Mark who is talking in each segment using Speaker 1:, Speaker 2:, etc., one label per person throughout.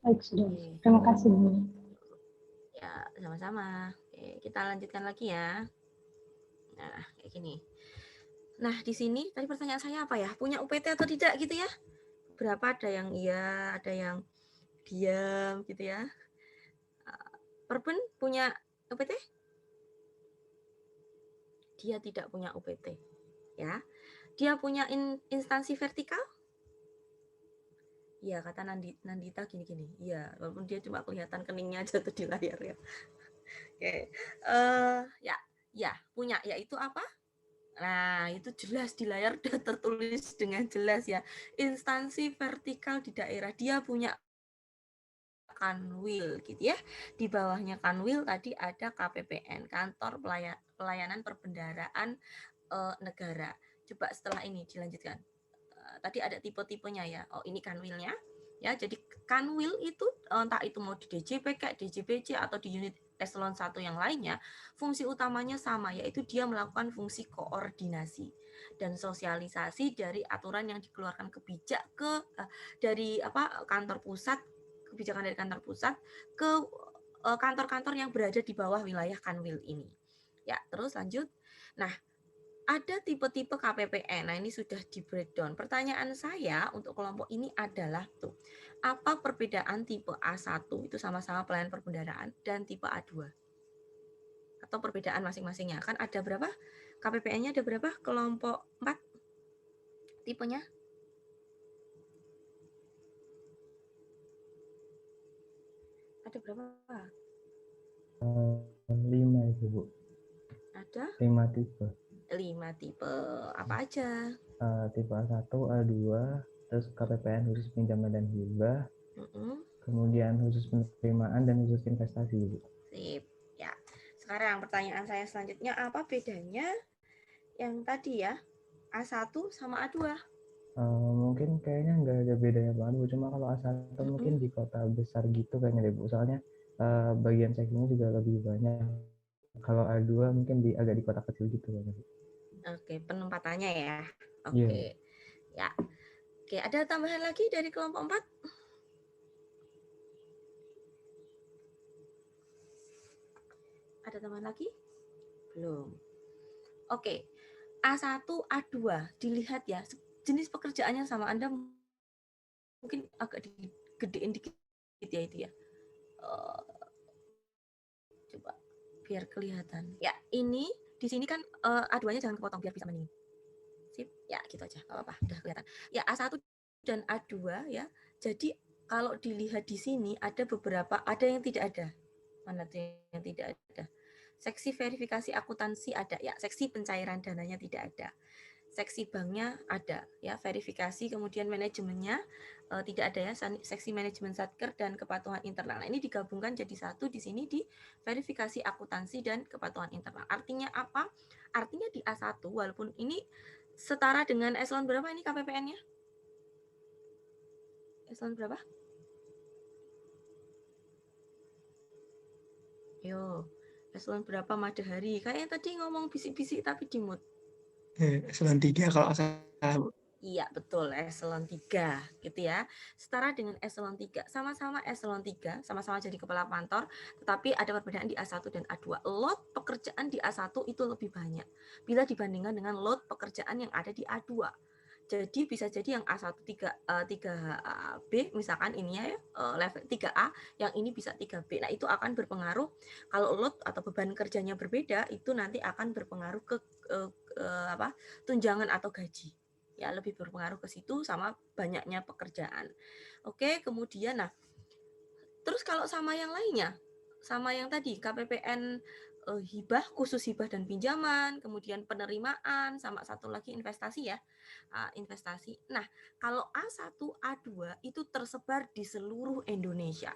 Speaker 1: Baik, sudah.
Speaker 2: Oke.
Speaker 1: Terima kasih, Bu.
Speaker 2: Ya, sama-sama. Oke, kita lanjutkan lagi ya. Nah, kayak gini. Nah, di sini tadi pertanyaan saya apa ya? Punya UPT atau tidak gitu ya? Berapa ada yang iya, ada yang diam gitu ya. Perben punya UPT? Dia tidak punya UPT. Ya. Dia punya instansi vertikal? Iya, kata Nandita gini-gini. Iya, walaupun dia cuma kelihatan keningnya aja tuh di layar ya. Oke. Ya, punya. Yaitu apa? Nah, itu jelas di layar udah tertulis dengan jelas ya. Instansi vertikal di daerah. Dia punya Kanwil gitu ya. Di bawahnya Kanwil tadi ada KPPN, Kantor Pelayanan Perbendaharaan Negara. Coba setelah ini dilanjutkan. Tadi ada tipe-tipenya ya. Oh, ini Kanwilnya. Ya, jadi Kanwil itu entah itu mau di DJP kayak DJPC atau di unit eselon 1 yang lainnya, fungsi utamanya sama, yaitu dia melakukan fungsi koordinasi dan sosialisasi dari aturan yang dikeluarkan dari kantor pusat, kebijakan dari kantor pusat ke kantor-kantor yang berada di bawah wilayah Kanwil ini. Ya, terus lanjut. Nah, ada tipe-tipe KPPN. Nah, ini sudah di breakdown. Pertanyaan saya untuk kelompok ini adalah tuh, apa perbedaan tipe A1 itu sama-sama pelayanan perbendaharaan dan tipe A2? Atau perbedaan masing-masingnya? Kan ada berapa? KPPN-nya ada berapa? Kelompok 4 tipenya? Ada berapa?
Speaker 3: 5 itu, Bu.
Speaker 2: Ada
Speaker 3: 5 tipe.
Speaker 2: 5 tipe. Apa aja?
Speaker 3: Tipe A1, A2, terus KPPN khusus pinjaman dan hibah, kemudian khusus penerimaan dan khusus investasi, Bu.
Speaker 2: Sip. Ya. Sekarang pertanyaan saya selanjutnya, apa bedanya yang tadi ya, A1 sama A2?
Speaker 3: Mungkin kayaknya nggak ada bedanya banget, Bu. Cuma kalau A1 mungkin di kota besar gitu kayaknya deh, Bu. Soalnya bagian seksinya juga lebih banyak. Kalau A2 mungkin agak di kota kecil gitu kayaknya, Bu.
Speaker 2: Oke, penempatannya ya.
Speaker 3: Iya.
Speaker 2: Oke. Ya. Oke, ada tambahan lagi dari kelompok 4? Ada tambahan lagi? Belum. Oke. A1, A2 dilihat ya, jenis pekerjaannya sama. Anda mungkin agak digedein dikit ya itu ya. Coba biar kelihatan. Ya, ini di sini kan A2-nya jangan kepotong biar bisa mendingin. Sip. Ya, gitu aja. Enggak apa-apa, udah kelihatan. Ya, A1 dan A2 ya. Jadi kalau dilihat di sini ada beberapa, ada yang tidak ada. Mana tuh yang tidak ada? Seksi verifikasi akuntansi ada ya, seksi pencairan dananya tidak ada. Seksi banknya ada ya, verifikasi kemudian manajemennya tidak ada ya, seksi manajemen satker dan kepatuhan internal. Nah, ini digabungkan jadi satu di sini di verifikasi akuntansi dan kepatuhan internal. Artinya apa? Artinya di A1 walaupun ini setara dengan eselon berapa ini KPPN-nya? Eselon berapa? Yo, eselon berapa Madahari? Kayaknya tadi ngomong bisik-bisik tapi di mute.
Speaker 4: Eselon 3 kalau salah, Bu.
Speaker 2: Iya, betul, eselon 3 gitu ya. Setara dengan eselon 3, sama-sama eselon 3, sama-sama jadi kepala kantor, tetapi ada perbedaan di A1 dan A2. Load pekerjaan di A1 itu lebih banyak bila dibandingkan dengan load pekerjaan yang ada di A2. Jadi bisa jadi yang A1 3B misalkan ininya ya level 3A, yang ini bisa 3B. Nah, itu akan berpengaruh kalau load atau beban kerjanya berbeda, itu nanti akan berpengaruh ke tunjangan atau gaji. Ya, lebih berpengaruh ke situ sama banyaknya pekerjaan. Oke, kemudian nah, terus kalau sama yang lainnya, sama yang tadi KPPN hibah, khusus hibah dan pinjaman, kemudian penerimaan, sama satu lagi investasi ya, investasi. Nah, kalau A1, A2 itu tersebar di seluruh Indonesia.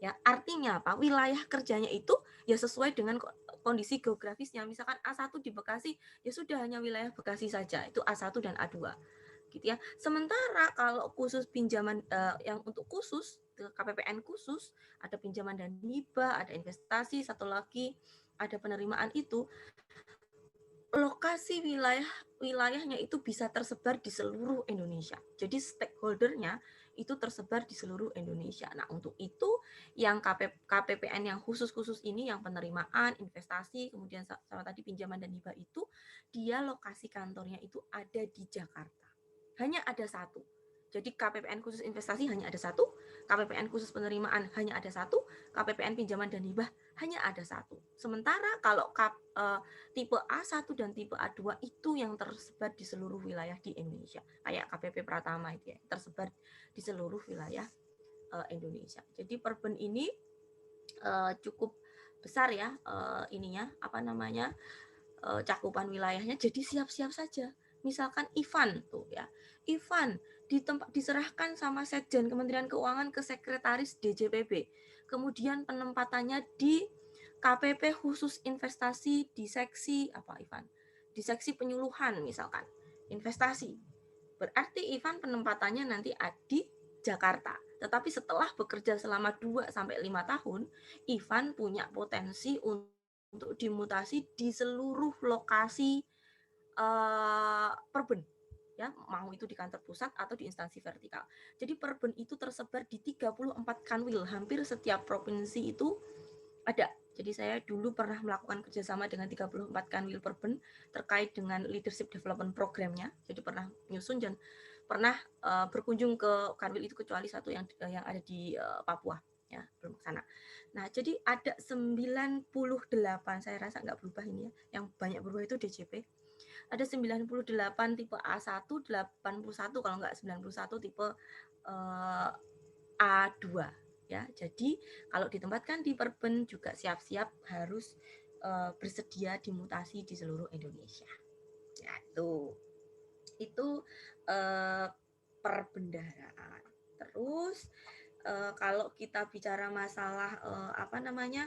Speaker 2: Ya, artinya apa? Wilayah kerjanya itu ya sesuai dengan kondisi geografisnya. Misalkan A1 di Bekasi, ya sudah hanya wilayah Bekasi saja. Itu A1 dan A2. Gitu ya. Sementara kalau khusus pinjaman yang untuk khusus KPPN khusus, ada pinjaman dan hibah, ada investasi, satu lagi ada penerimaan itu, lokasi wilayahnya itu bisa tersebar di seluruh Indonesia. Jadi stakeholdernya itu tersebar di seluruh Indonesia. Nah, untuk itu yang KPPN yang khusus-khusus ini, yang penerimaan, investasi, kemudian sama tadi pinjaman dan hibah itu, dia lokasi kantornya itu ada di Jakarta. Hanya ada satu. Jadi KPPN khusus investasi hanya ada satu, KPPN khusus penerimaan hanya ada satu, KPPN pinjaman dan hibah hanya ada satu. Sementara kalau tipe A1 dan tipe A2 itu yang tersebar di seluruh wilayah di Indonesia. Kayak KPP Pratama itu ya, tersebar di seluruh wilayah Indonesia. Jadi Perben ini cukup besar ya ininya, apa namanya, cakupan wilayahnya. Jadi siap-siap saja. Misalkan Ivan tuh ya, Ivan diserahkan sama Sekjen Kementerian Keuangan ke Sekretaris DJPB. Kemudian penempatannya di KPP khusus investasi di seksi apa Ivan? Di seksi penyuluhan misalkan investasi. Berarti Ivan penempatannya nanti di Jakarta. Tetapi setelah bekerja selama 2 sampai 5 tahun, Ivan punya potensi untuk dimutasi di seluruh lokasi Perben, ya, mau itu di kantor pusat atau di instansi vertikal. Jadi Perben itu tersebar di 34 kanwil, hampir setiap provinsi itu ada. Jadi saya dulu pernah melakukan kerjasama dengan 34 kanwil Perben terkait dengan leadership development programnya. Jadi pernah menyusun dan pernah berkunjung ke kanwil itu, kecuali satu yang ada di Papua, ya, belum ke sana. Nah, jadi ada 98, saya rasa nggak berubah ini ya. Yang banyak berubah itu DJP. Ada 98 tipe A1, 81 kalau nggak 91 tipe A2 ya. Jadi kalau ditempatkan di Perben juga siap-siap harus bersedia dimutasi di seluruh Indonesia. Ya, itu perbendaharaan. Terus kalau kita bicara masalah apa namanya?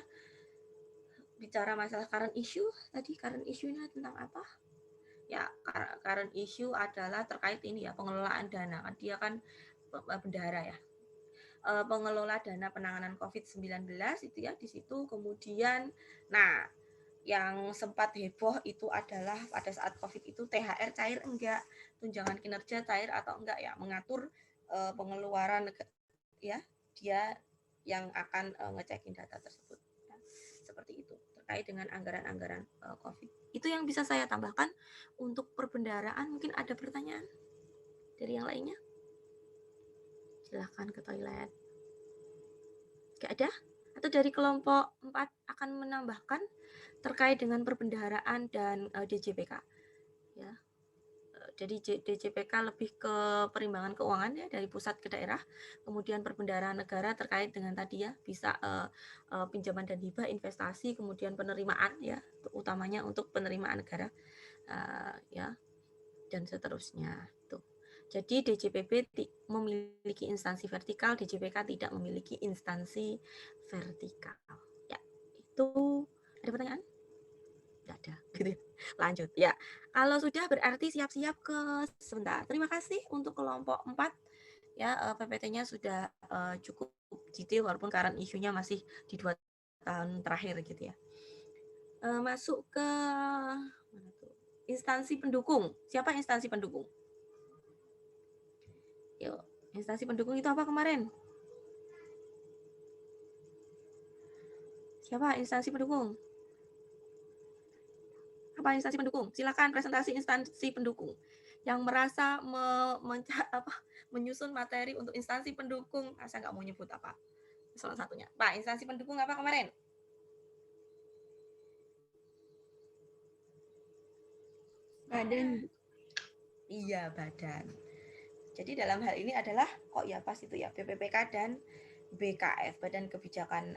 Speaker 2: Bicara masalah current issue, tadi current issue-nya tentang apa? Ya, current issue adalah terkait ini ya, pengelolaan dana. Dia kan bendahara ya. Pengelola dana penanganan COVID-19 itu ya di situ. Kemudian nah, yang sempat heboh itu adalah pada saat COVID itu THR cair enggak, tunjangan kinerja cair atau enggak ya, mengatur pengeluaran ya, dia yang akan ngecekin data tersebut. Ya, seperti itu terkait dengan anggaran-anggaran COVID. Itu yang bisa saya tambahkan untuk perbendaharaan. Mungkin ada pertanyaan dari yang lainnya? Silahkan ke toilet. Gak ada? Atau dari kelompok 4 akan menambahkan terkait dengan perbendaharaan dan DJPK? Ya. Jadi DJPK lebih ke perimbangan keuangan ya, dari pusat ke daerah. Kemudian perbendaharaan negara terkait dengan tadi ya, bisa pinjaman dan hibah, investasi, kemudian penerimaan ya, utamanya untuk penerimaan negara ya, dan seterusnya. Tuh. Jadi DJPB memiliki instansi vertikal, DJPK tidak memiliki instansi vertikal. Ya, itu ada pertanyaan? Tidak ada, gitu ya. Lanjut ya. Kalau sudah berarti siap-siap ke sebentar. Terima kasih untuk kelompok 4 ya, PPT-nya sudah cukup detail walaupun current issue-nya masih di 2 tahun terakhir gitu ya. Masuk ke mana tuh? Instansi pendukung. Siapa instansi pendukung? Yuk, instansi pendukung itu apa kemarin? Siapa instansi pendukung? Apa instansi pendukung? Silakan presentasi instansi pendukung yang merasa menyusun materi untuk instansi pendukung. Saya nggak mau nyebut apa salah satunya. Pak, instansi pendukung apa kemarin?
Speaker 1: Badan.
Speaker 2: Iya, badan. Jadi dalam hal ini adalah kok ya pas itu ya, BPPK dan BKF, Badan Kebijakan